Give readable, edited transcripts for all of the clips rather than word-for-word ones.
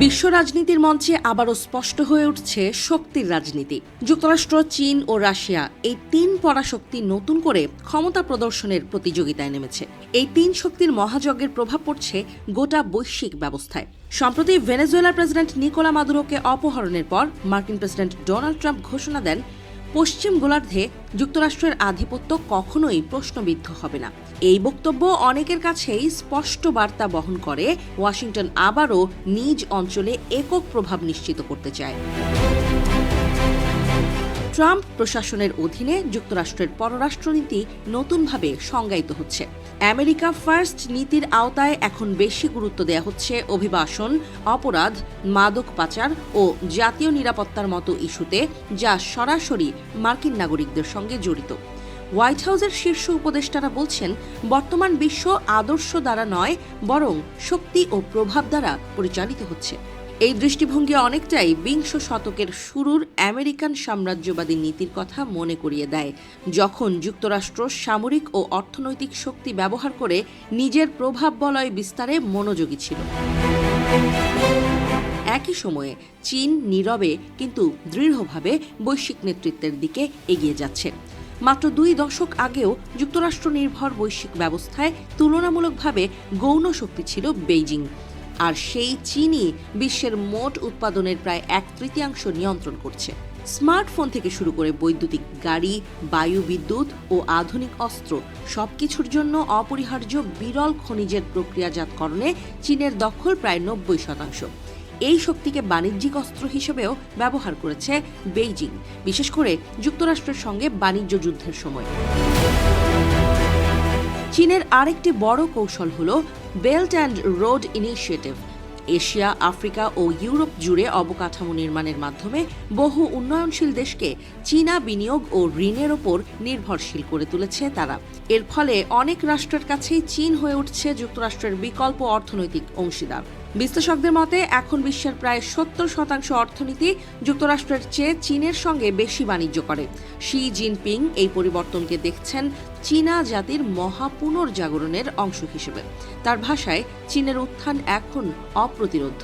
বিশ্ব রাজনীতির মঞ্চে আবারও স্পষ্ট হয়ে উঠছে শক্তির রাজনীতি। যুক্তরাষ্ট্র, চীন ও রাশিয়া এই তিন পরাশক্তি নতুন করে ক্ষমতা প্রদর্শনের প্রতিযোগিতায় নেমেছে। এই তিন শক্তির মহাযজ্ঞের প্রভাব পড়ছে গোটা বৈশ্বিক ব্যবস্থায়। সম্প্রতি ভেনেজুয়েলার প্রেসিডেন্ট নিকোলা মাদুরোকে অপহরণের পর মার্কিন প্রেসিডেন্ট ডোনাল্ড ট্রাম্প ঘোষণা দেন, পশ্চিম গোলার্ধে যুক্তরাষ্ট্রের আধিপত্য কখনোই প্রশ্নবিদ্ধ হবে না। এই বক্তব্য অনেকের কাছেই স্পষ্ট বার্তা বহন করে ওয়াশিংটন আবারও নিজ অঞ্চলে একক প্রভাব নিশ্চিত করতে চায়। ট্রাম্প প্রশাসনের অধীনে যুক্তরাষ্ট্রের পররাষ্ট্রনীতি নতুনভাবে সংজ্ঞায়িত হচ্ছে। আমেরিকা ফার্স্ট নীতির আওতায় এখন বেশি গুরুত্ব দেওয়া হচ্ছে অভিবাসন, অপরাধ, মাদক পাচার ও জাতীয় নিরাপত্তার মতো ইস্যুতে, যা সরাসরি মার্কিন নাগরিকদের সঙ্গে জড়িত। হোয়াইট হাউসের শীর্ষ উপদেষ্টারা বলছেন, বর্তমান বিশ্ব আদর্শ দ্বারা নয়, বরং শক্তি ও প্রভাব দ্বারা পরিচালিত হচ্ছে। এই দৃষ্টিভঙ্গি অনেকটাই বিংশ শতকের শুরুর আমেরিকান সাম্রাজ্যবাদী নীতির কথা মনে করিয়ে দেয়, যখন যুক্তরাষ্ট্র সামরিক ও অর্থনৈতিক শক্তি ব্যবহার করে নিজের প্রভাব বলয় বিস্তারে মনোযোগী ছিল। একই সময়ে চীন নীরবে কিন্তু দৃঢ়ভাবে বৈশ্বিক নেতৃত্বের দিকে এগিয়ে যাচ্ছে। মাত্র 2 দশক আগেও যুক্তরাষ্ট্র নির্ভর বৈশ্বিক ব্যবস্থায় তুলনামূলকভাবে গৌণ শক্তি ছিল বেইজিং। আর সেই চীনই বিশ্বের মোট উৎপাদনের প্রায় 1/3 নিয়ন্ত্রণ করছে। স্মার্টফোন থেকে শুরু করে বৈদ্যুতিক গাড়ি, বায়ু বিদ্যুৎ ও আধুনিক অস্ত্র, সবকিছুর জন্য অপরিহার্য বিরল খনিজের প্রক্রিয়াজাতকরণে চীনের দখল প্রায় 90%। এই শক্তিকে বাণিজ্যিক অস্ত্র হিসেবেও ব্যবহার করেছে বেইজিং, বিশেষ করে যুক্তরাষ্ট্রের সঙ্গে বাণিজ্য যুদ্ধের সময়। চীনের আরেকটি বড় কৌশল হল belt and road initiative. Asia, Africa ও ইউরোপ জুড়ে অবকাঠামো নির্মাণের মাধ্যমে বহু উন্নয়নশীল দেশকে চীনা বিনিয়োগ ও ঋণের ওপর নির্ভরশীল করে তুলেছে তারা। এর ফলে অনেক রাষ্ট্রের কাছেই চীন হয়ে উঠছে যুক্তরাষ্ট্রের বিকল্প অর্থনৈতিক অংশীদার। বিশ্লেষকদের মতে এখন বিশ্বের প্রায় 70% অর্থনীতি যুক্তরাষ্ট্রের চেয়ে চীনের সঙ্গে বেশি বাণিজ্য করে। শি জিনপিং এই পরিবর্তনকে দেখছেন চীনা জাতির মহা পুনর্জাগরণের অংশ হিসেবে। তার ভাষায়, চীনের উত্থান এখন অপ্রতিরোধ্য।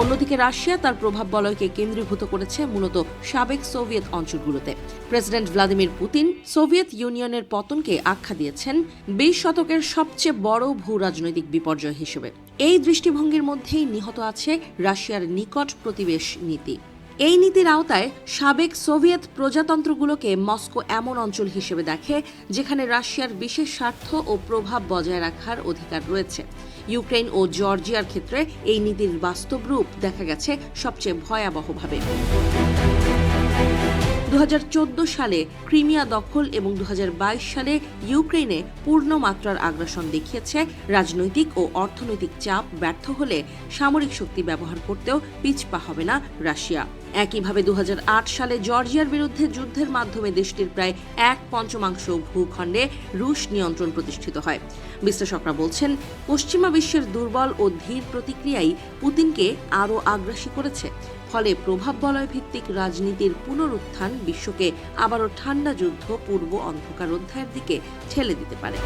অন্যদিকে রাশিয়া তার প্রভাব বলয়কে কেন্দ্রীভূত করেছে মূলত সাবেক সোভিয়েত অঞ্চলগুলোতে। প্রেসিডেন্ট ভ্লাদিমির পুতিন সোভিয়েত ইউনিয়নের পতনকে আখ্যা দিয়েছেন 20 শতকের সবচেয়ে বড় ভূ রাজনৈতিক বিপর্যয় হিসেবে। এই দৃষ্টিভঙ্গির মধ্যেই নিহত আছে রাশিয়ার নিকট প্রতিবেশ নীতি। এই নীতির আওতায় সাবেক সোভিয়েত প্রজাতন্ত্রগুলোকে মস্কো এমন অঞ্চল হিসেবে দেখে যেখানে রাশিয়ার বিশেষ স্বার্থ ও প্রভাব বজায় রাখার অধিকার রয়েছে। ইউক্রেন ও জর্জিয়ার ক্ষেত্রে এই নীতির বাস্তব রূপ দেখা গেছে সবচেয়ে ভয়াবহভাবে। 2014 সালে ক্রিমিয়া দখল এবং 2022 সালে ইউক্রেনে পূর্ণমাত্রার আগ্রাসন দেখিয়েছে রাজনৈতিক ও অর্থনৈতিক চাপ ব্যর্থ হলে সামরিক শক্তি ব্যবহার করতেও পিছপা হবে না রাশিয়া। একইভাবে 2008 সালে জর্জিয়ার বিরুদ্ধে যুদ্ধের মাধ্যমে দেশটির প্রায় 1/5 ভূখণ্ডে রুশ নিয়ন্ত্রণ প্রতিষ্ঠিত হয়। বিশ্লেষকরা বলছেন, পশ্চিমা বিশ্বের দুর্বল ও ধীর প্রতিক্রিয়াই পুতিনকে আরও আগ্রাসী করেছে। ফলে প্রভাব বলয় ভিত্তিক রাজনীতির পুনরুত্থান বিশ্বকে আবারও ঠান্ডা যুদ্ধ পূর্ব অন্ধকার অধ্যায়ের দিকে ঠেলে দিতে পারে।